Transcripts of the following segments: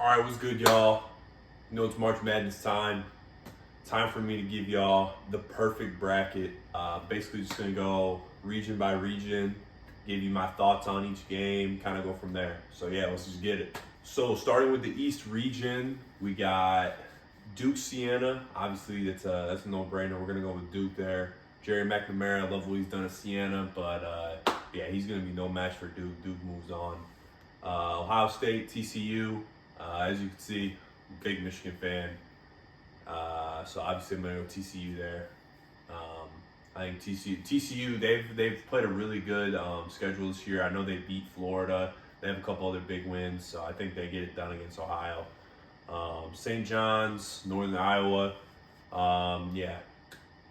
All right, what's good, y'all? You know it's March Madness time. Time for me to give y'all the perfect bracket. Basically, just gonna go region by region, give you my thoughts on each game, kind of go from there. So yeah, let's just get it. So starting with the East region, we got Duke Siena. Obviously, that's a no-brainer. We're gonna go with Duke there. Jerry McNamara, I love what he's done at Siena, but yeah, he's gonna be no match for Duke. Duke moves on. Ohio State, TCU. As you can see, big Michigan fan. So obviously I'm gonna go TCU there. I think TCU they've played a really good schedule this year. I know they beat Florida. They have a couple other big wins, so I think they get it done against Ohio. St. John's, Northern Iowa. Yeah,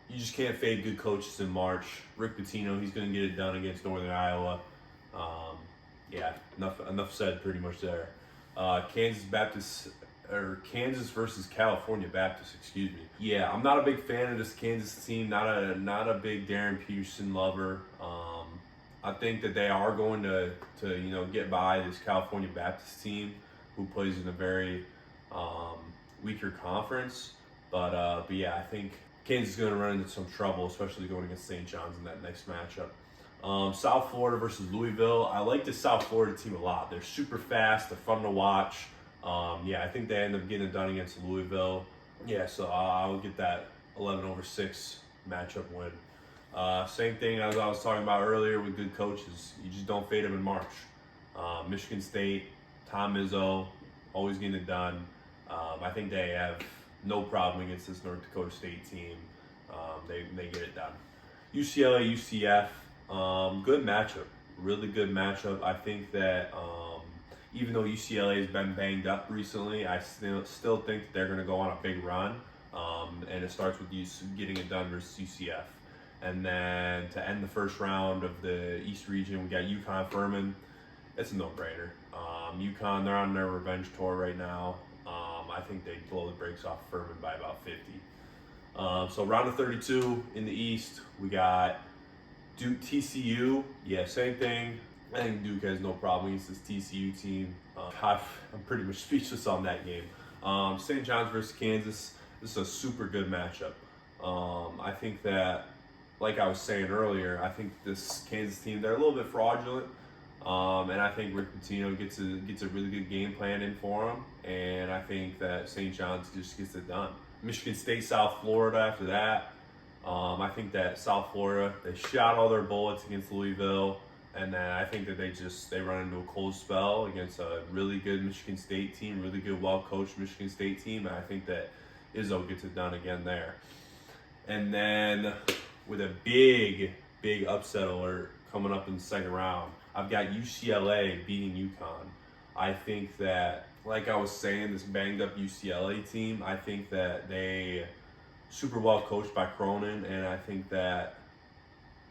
you just can't fade good coaches in March. Rick Pitino, he's gonna get it done against Northern Iowa. Um, yeah, enough said pretty much there. Kansas versus California Baptist, excuse me. Yeah, I'm not a big fan of this Kansas team. Not a big Darren Peterson lover. I think that they are going to get by this California Baptist team, who plays in a very weaker conference. But yeah, I think Kansas is going to run into some trouble, especially going against St. John's in that next matchup. South Florida versus Louisville. I like the South Florida team a lot. They're super fast. They're fun to watch. Yeah, I think they end up getting it done against Louisville. Yeah, so I'll get that 11/6 matchup win. Same thing as I was talking about earlier with good coaches. You just don't fade them in March. Michigan State, Tom Izzo, always getting it done. I think they have no problem against this North Dakota State team. They get it done. UCLA, UCF, good matchup. Really good matchup. I think that even though UCLA has been banged up recently, I still think that they're going to go on a big run. And it starts with getting it done versus UCF. And then to end the first round of the East region, we got UConn Furman. It's a no-brainer. UConn, they're on their revenge tour right now. I think they blow the brakes off Furman by about 50. So round of 32 in the East, we got Duke TCU. Yeah, same thing. I think Duke has no problem against this TCU team. I'm pretty much speechless on that game. St. John's versus Kansas. This is a super good matchup. I think that, like I was saying earlier, I think this Kansas team, they're a little bit fraudulent. And I think Rick Pitino gets a really good game plan in for them. And I think that St. John's just gets it done. Michigan State, South Florida after that. I think that South Florida, they shot all their bullets against Louisville. And then I think that they run into a cold spell against a really good Michigan State team, really good, well-coached Michigan State team. And I think that Izzo gets it done again there. And then with a big upset alert coming up in the second round, I've got UCLA beating UConn. I think that, like I was saying, this banged up UCLA team, I think that they super well coached by Cronin, and I think that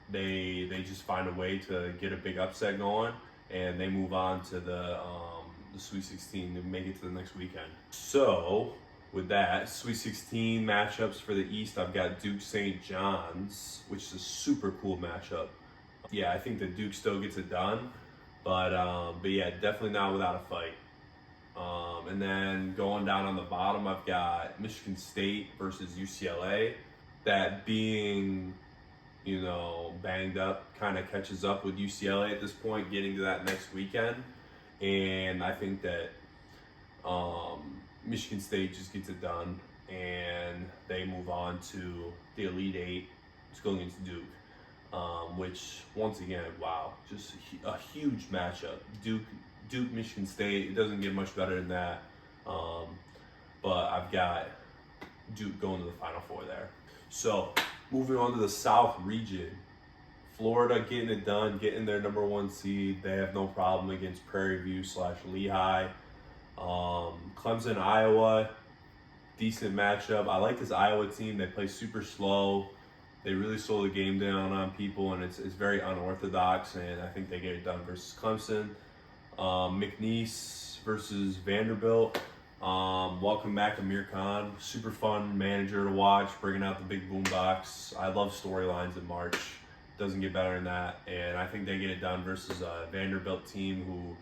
they just find a way to get a big upset going, and they move on to the Sweet 16 to make it to the next weekend. So with that, Sweet 16 matchups for the East, I've got Duke St. John's, which is a super cool matchup. Yeah, I think that Duke still gets it done, but yeah, definitely not without a fight. And then going down on the bottom, I've got Michigan State versus UCLA. That being, banged up kind of catches up with UCLA at this point, getting to that next weekend. And I think that Michigan State just gets it done, and they move on to the Elite Eight. It's going against Duke. Which, once again, wow, just a huge matchup. Duke, Michigan State, it doesn't get much better than that. But I've got Duke going to the Final Four there. So, moving on to the South region. Florida getting it done, getting their number 1 seed. They have no problem against Prairie View / Lehigh. Clemson, Iowa, decent matchup. I like this Iowa team. They play super slow. They really slow the game down on people, and it's very unorthodox, and I think they get it done versus Clemson. McNeese versus Vanderbilt. Welcome back Amir Khan. Super fun manager to watch, bringing out the big boombox. I love storylines in March. Doesn't get better than that, and I think they get it done versus a Vanderbilt team who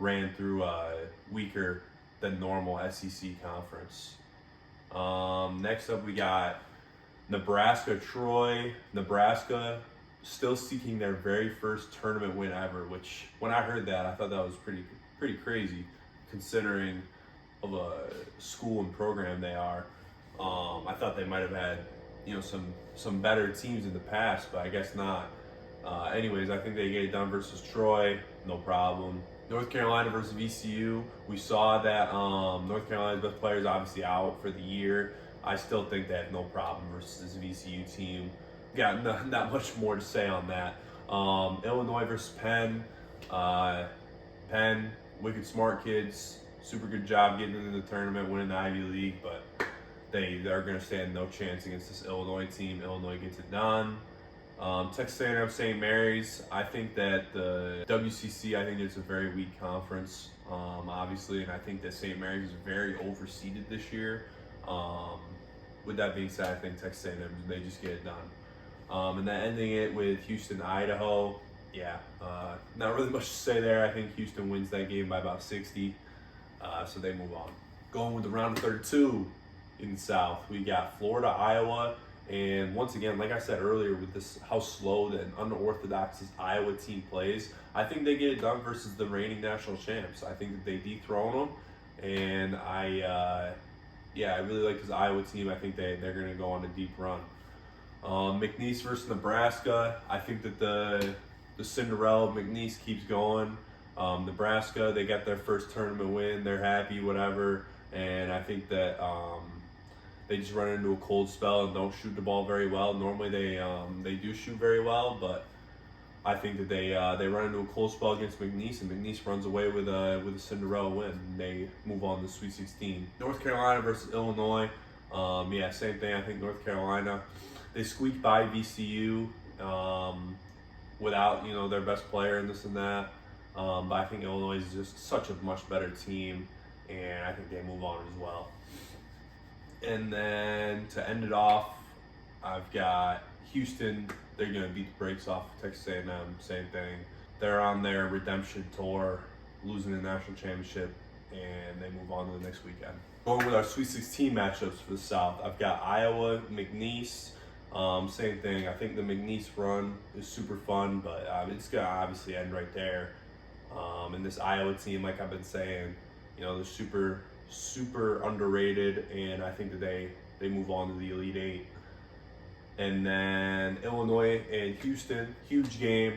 ran through a weaker the normal SEC conference. Next up, we got Nebraska, Troy. Nebraska still seeking their very first tournament win ever, which when I heard that, I thought that was pretty crazy, considering of a school and program they are. I thought they might have had, some better teams in the past, but I guess not. Anyways, I think they get it done versus Troy, no problem. North Carolina versus VCU. We saw that North Carolina's best player is obviously out for the year. I still think they have no problem versus this VCU team. Got not much more to say on that. Illinois versus Penn. Penn, wicked smart kids. Super good job getting into the tournament, winning the Ivy League, but they're going to stand no chance against this Illinois team. Illinois gets it done. Texas A&M St. Mary's. I think that the WCC, I think it's a very weak conference, obviously, and I think that St. Mary's is very overseeded this year. With that being said, I think Texas A&M, they just get it done. And then ending it with Houston, Idaho. Yeah, not really much to say there. I think Houston wins that game by about 60, so they move on. Going with the round of 32 in the South, we got Florida, Iowa. And once again, like I said earlier, with this how slow and unorthodox this Iowa team plays, I think they get it done versus the reigning national champs. I think that they dethrone them, and I really like this Iowa team. I think they're going to go on a deep run. McNeese versus Nebraska. I think that the Cinderella McNeese keeps going. Nebraska, they got their first tournament win. They're happy, whatever, and I think that. They just run into a cold spell and don't shoot the ball very well. Normally they do shoot very well, but I think that they run into a cold spell against McNeese, and McNeese runs away with a Cinderella win. And they move on to the Sweet 16. North Carolina versus Illinois. Same thing. I think North Carolina, they squeaked by VCU without their best player and this and that. But I think Illinois is just such a much better team, and I think they move on as well. And then to end it off, I've got Houston. They're going to beat the brakes off of Texas A&M. Same thing. They're on their redemption tour, losing the national championship, and they move on to the next weekend. Going with our Sweet 16 matchups for the South, I've got Iowa, McNeese. Same thing. I think the McNeese run is super fun, but it's going to obviously end right there. And this Iowa team, like I've been saying, they're super underrated, and I think that they move on to the Elite Eight. And then Illinois and Houston, huge game,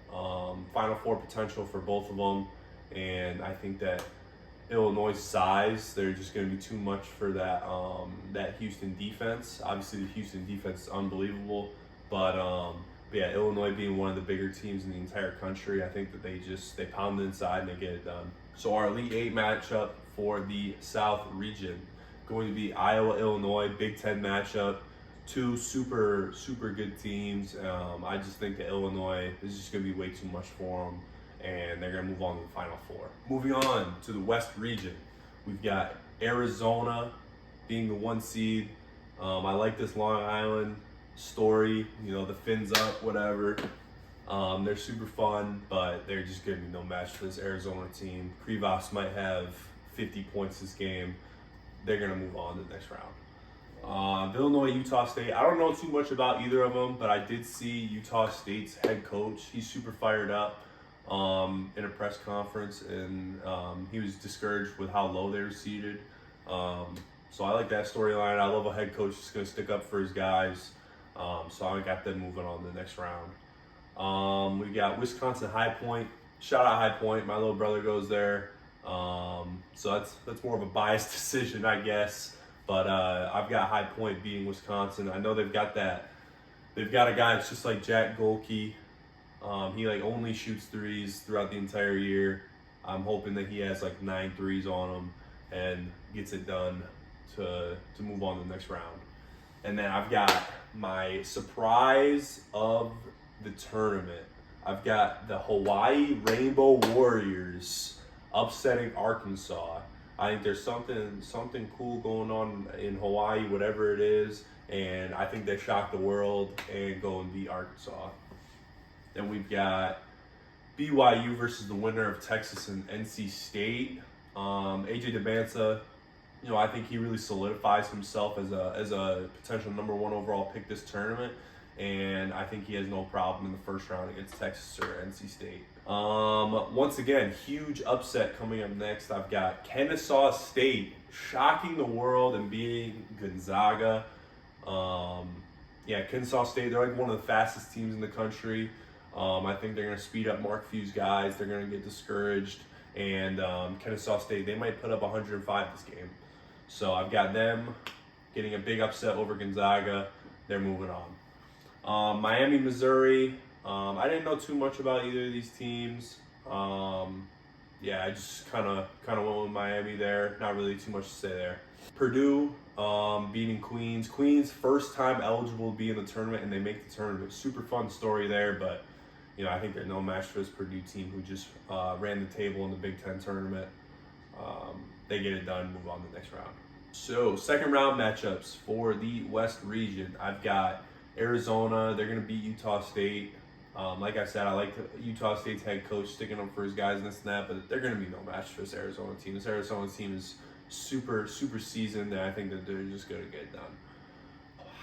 Final Four potential for both of them, and I think that Illinois' size, they're just going to be too much for that Houston defense. Obviously, the Houston defense is unbelievable, but Illinois being one of the bigger teams in the entire country, I think that they pound inside and they get it done. So our Elite Eight matchup for the South region going to be Iowa, Illinois, Big Ten matchup. Two super good teams. I just think that Illinois is just going to be way too much for them, and they're going to move on to the Final Four. Moving on to the West region, we've got Arizona being the 1 seed. I like this Long Island story. The fins up, whatever. They're super fun, but they're just going to be no match for this Arizona team. Krivas might have 50 points this game. They're going to move on to the next round. Illinois, Utah State. I don't know too much about either of them, but I did see Utah State's head coach. He's super fired up in a press conference, and he was discouraged with how low they were seeded. So I like that storyline. I love a head coach that's going to stick up for his guys. So I got them moving on to the next round. We got Wisconsin High Point. Shout out High Point. My little brother goes there. So that's more of a biased decision, I guess. But I've got High Point beating Wisconsin. I know they've got a guy that's just like Jack Golke. He only shoots threes throughout the entire year. I'm hoping that he has 9 threes on him and gets it done to move on to the next round. And then I've got my surprise of the tournament. I've got the Hawaii Rainbow Warriors upsetting Arkansas. I think there's something cool going on in Hawaii, whatever it is, and I think they shock the world and go and beat Arkansas. Then we've got BYU versus the winner of Texas and NC State. AJ Dybantsa, I think he really solidifies himself as a potential number 1 overall pick this tournament, and I think he has no problem in the first round against Texas or NC State. Once again, huge upset coming up next. I've got Kennesaw State shocking the world and beating Gonzaga. Kennesaw State, they're like one of the fastest teams in the country. I think they're going to speed up Mark Few's guys. They're going to get discouraged. And Kennesaw State, they might put up 105 this game. So I've got them getting a big upset over Gonzaga. They're moving on. Miami, Missouri. I didn't know too much about either of these teams. I just kind of went with Miami there. Not really too much to say there. Purdue beating Queens. Queens first time eligible to be in the tournament, and they make the tournament. Super fun story there, but I think they're no match for this Purdue team who just ran the table in the Big Ten tournament. They get it done, move on to the next round. So second round matchups for the West region. I've got Arizona. They're going to beat Utah State. Like I said, I like Utah State's head coach sticking up for his guys and this and that, but they're going to be no match for this Arizona team. This Arizona team is super seasoned, and I think that they're just going to get it done.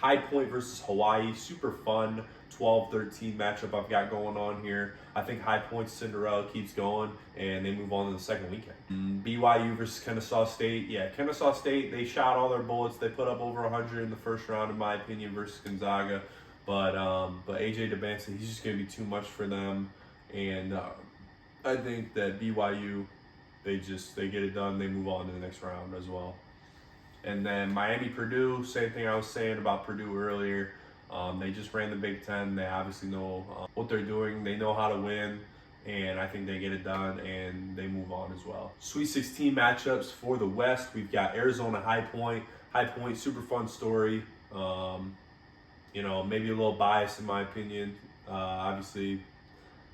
High Point versus Hawaii, super fun 12-13 matchup I've got going on here. I think High Point's Cinderella keeps going, and they move on to the second weekend. BYU versus Kennesaw State. Yeah, Kennesaw State, they shot all their bullets. They put up over 100 in the first round, in my opinion, versus Gonzaga. But AJ Dybantsa, he's just going to be too much for them. And I think that BYU, they get it done. They move on to the next round as well. And then Miami, Purdue, same thing I was saying about Purdue earlier. They just ran the Big Ten. They obviously know what they're doing. They know how to win, and I think they get it done, and they move on as well. Sweet 16 matchups for the West. We've got Arizona, High Point. High Point, super fun story. Maybe a little biased in my opinion, obviously.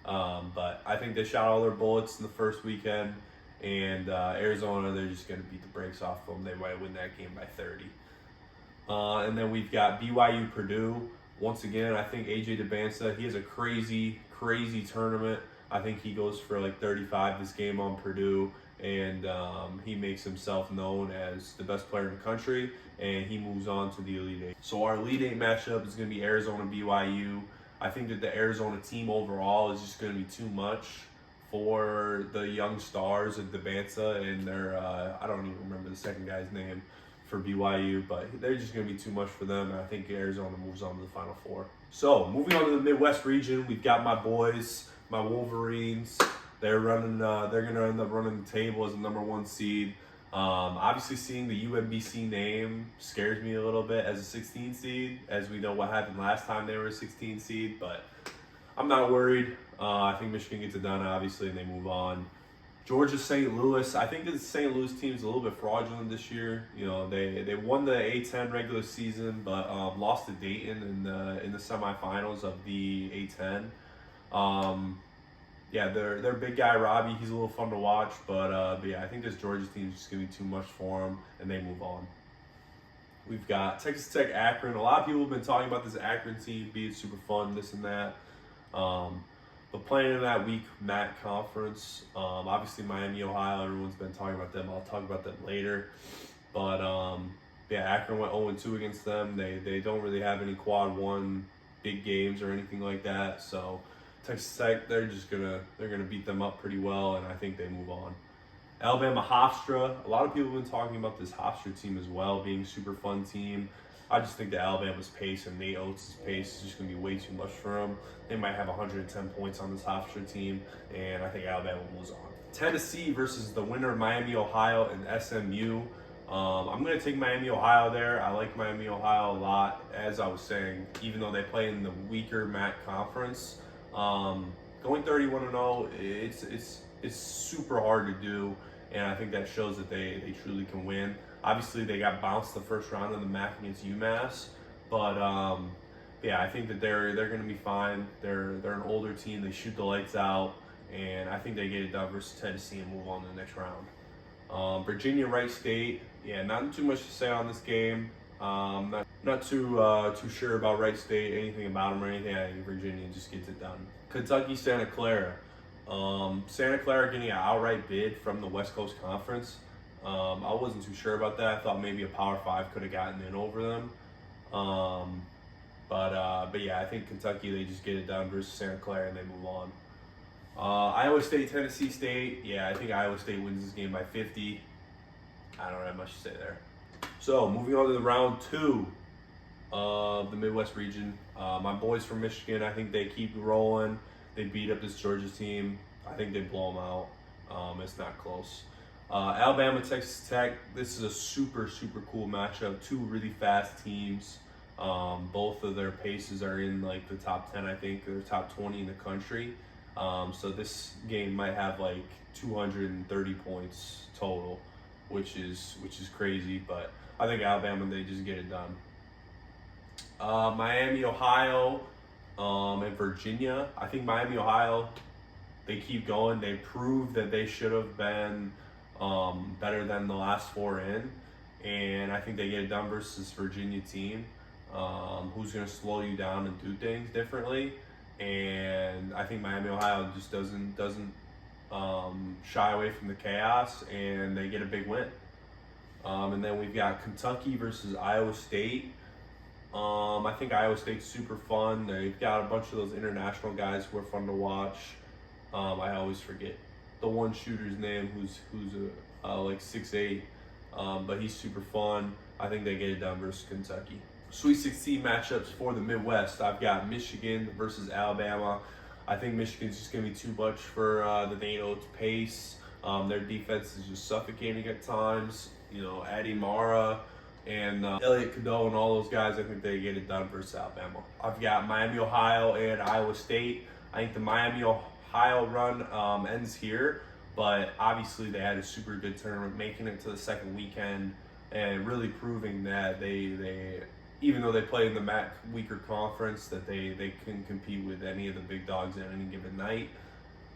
But I think they shot all their bullets in the first weekend. And Arizona, they're just going to beat the brakes off them. They might win that game by 30. And then we've got BYU, Purdue. Once again, I think AJ Dybantsa, he has a crazy tournament. I think he goes for like 35 this game on Purdue. And he makes himself known as the best player in the country. And he moves on to the Elite Eight. So our Elite Eight matchup is going to be Arizona, BYU. I think that the Arizona team overall is just going to be too much for the young stars of Dybantsa and their, I don't even remember the second guy's name for BYU, but they're just going to be too much for them, and I think Arizona moves on to the Final Four. So, moving on to the Midwest region, we've got my boys, my Wolverines. They're going to end up running the table as the number 1 seed. Obviously, seeing the UMBC name scares me a little bit as a 16 seed, as we know what happened last time they were a 16 seed, but I'm not worried. I think Michigan gets it done, obviously, and they move on. Georgia, St. Louis. I think the St. Louis team is a little bit fraudulent this year. They won the A-10 regular season, but lost to Dayton in the semifinals of the A-10. Their big guy Robbie, he's a little fun to watch, but I think this Georgia team is just gonna be too much for them, and they move on. We've got Texas Tech, Akron. A lot of people have been talking about this Akron team being super fun, this and that. But playing in that weak MAC conference, obviously Miami, Ohio, everyone's been talking about them. I'll talk about them later. But Akron went 0-2 against them. They don't really have any quad 1 big games or anything like that. So Texas Tech, they're gonna beat them up pretty well, and I think they move on. Alabama, Hofstra. A lot of people have been talking about this Hofstra team as well, being a super fun team. I just think that Alabama's pace and Nate Oates' pace is just going to be way too much for them. They might have 110 points on this Hofstra team, and I think Alabama moves on. Tennessee versus the winner of Miami, Ohio, and SMU. I'm going to take Miami, Ohio there. I like Miami, Ohio a lot. As I was saying, even though they play in the weaker MAC conference, going 31-0, it's super hard to do, and I think that shows that they truly can win. Obviously, they got bounced the first round in the MAC against UMass, but I think that they're going to be fine. They're an older team. They shoot the lights out, and I think they get it done versus Tennessee and move on to the next round. Virginia, Wright State. Not too much to say on this game. Not too sure about Wright State, anything about them or anything. I think Virginia just gets it done. Kentucky, Santa Clara. Santa Clara getting an outright bid from the West Coast Conference. I wasn't too sure about that. I thought maybe a Power 5 could have gotten in over them. But yeah, I think Kentucky, they just get it done versus Santa Clara and they move on. Iowa State, Tennessee State. Yeah, I think Iowa State wins this game by 50. I don't have much to say there. So moving on to the round 2 of the Midwest region. My boys from Michigan, I think they keep rolling. They beat up this Georgia team. I think they blow them out. It's not close. Alabama, Texas Tech. This is a super, super cool matchup. Two really fast teams. Both of their paces are in like the top 10, I think, or top 20 in the country. So this game might have like 230 points total, which is crazy. But I think Alabama, they just get it done. Miami, Ohio, and Virginia. I think Miami, Ohio, they keep going. They prove that they should have been better than the last 4 in, and I think they get it done versus Virginia team, who's going to slow you down and do things differently. And I think Miami, Ohio just doesn't shy away from the chaos, and they get a big win. And then we've got Kentucky versus Iowa State. I think Iowa State's super fun. They've got a bunch of those international guys who are fun to watch. I always forget the one shooter's name who's like 6'8", but he's super fun. I think they get it done versus Kentucky. Sweet 16 matchups for the Midwest. I've got Michigan versus Alabama. I think Michigan's just going to be too much for the NATO's pace. Their defense is just suffocating at times. You know, Adi Mara and Elliot Cadeau and all those guys, I think they get it done versus Alabama. I've got Miami, Ohio, and Iowa State. I think the Miami, Ohio run ends here, but obviously they had a super good tournament, making it to the second weekend and really proving that they even though they play in the MAC weaker conference, that they can compete with any of the big dogs at any given night.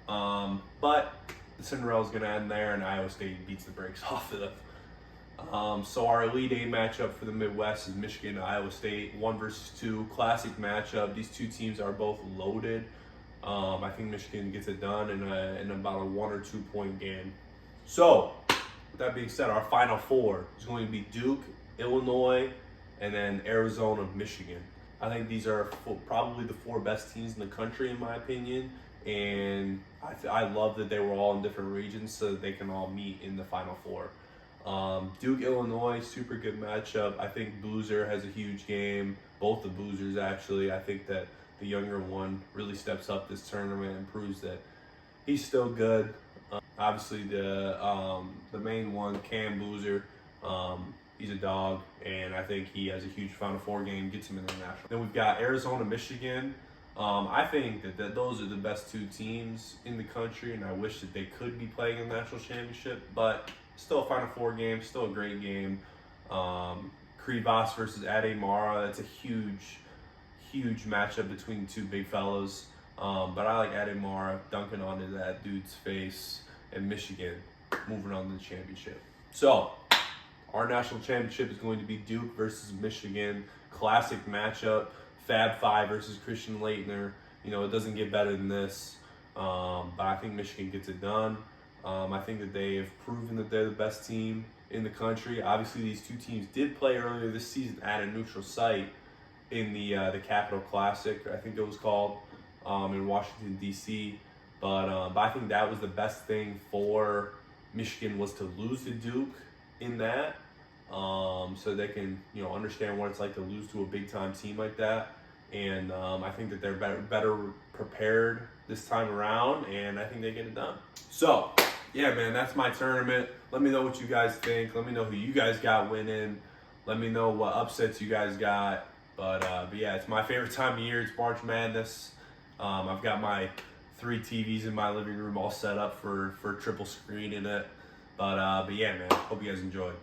But the Cinderella's going to end there, and Iowa State beats the brakes off of them. So our Elite Eight matchup for the Midwest is Michigan and Iowa State, 1 versus 2, classic matchup. These two teams are both loaded. I think Michigan gets it done in about a 1 or 2 point game. So, with that being said, our Final Four is going to be Duke, Illinois, and then Arizona, Michigan. I think these are probably the 4 best teams in the country, in my opinion. And I love that they were all in different regions so that they can all meet in the Final Four. Duke, Illinois, super good matchup. I think Boozer has a huge game. Both the Boozers, actually. I think that the younger one really steps up this tournament and proves that he's still good. Obviously, the main one, Cam Boozer, he's a dog, and I think he has a huge Final Four game, gets him in the national. Then we've got Arizona, Michigan. I think that those are the best 2 teams in the country, and I wish that they could be playing in the national championship, but still a Final Four game, still a great game. Krivas versus Ade Mara, that's a huge matchup between 2 big fellows. But I like Ade Mara dunking onto that dude's face, and Michigan moving on to the championship. So, our national championship is going to be Duke versus Michigan. Classic matchup. Fab Five versus Christian Laettner. You know, it doesn't get better than this. But I think Michigan gets it done. I think that they have proven that they're the best team in the country. Obviously, these 2 teams did play earlier this season at a neutral site in the Capital Classic, I think it was called, in Washington, D.C. But I think that was the best thing for Michigan, was to lose to Duke in that, so they can, you know, understand what it's like to lose to a big-time team like that. And I think that they're better prepared this time around, and I think they get it done. So, yeah, man, that's my tournament. Let me know what you guys think. Let me know who you guys got winning. Let me know what upsets you guys got. But yeah, it's my favorite time of year. It's March Madness. I've got my 3 TVs in my living room all set up for triple screen in it. But yeah, man, hope you guys enjoyed.